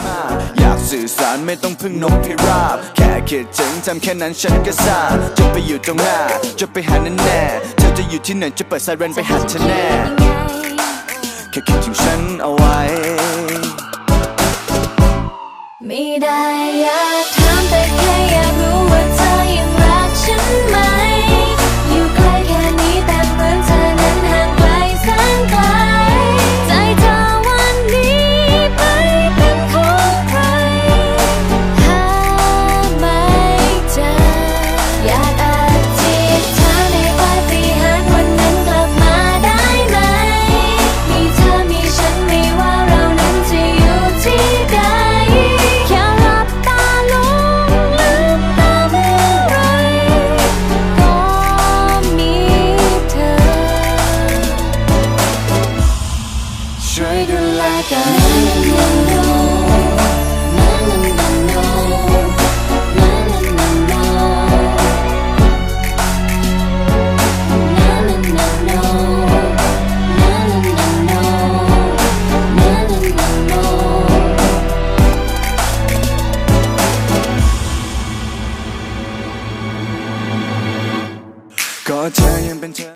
มาอยากสื่อสารไม่ต้องพึ่งนกพิราบแค่คิดถึงทำแค่นั้นฉันก็ซาจะไปอยู่ตรงหน้าจะไปหาแน่เธอจะอยู่ที่ไหนจะเปิดไซเรนไปหาเธอแน่แค่คิดถึงฉันเอาไว้ไม่ได้อยากถามแต่แค่อยากรู้ว่าเธอยังรักฉันไหมอยู่ใกล้แค่นี้แต่เหมือนเธอนั้นห่างไกลแสนไกลใจเธอวันนี้ไม่เป็นของใครหาไม่เจออยากอธิษฐานให้ปาฏิหาริย์วันนั้นกลับมาได้ไหมมีเธอมีฉันไม่ว่าเรานั้นจะอยู่ที่ใดช่วยดูแลกันก็เธอยังเป็นเธอ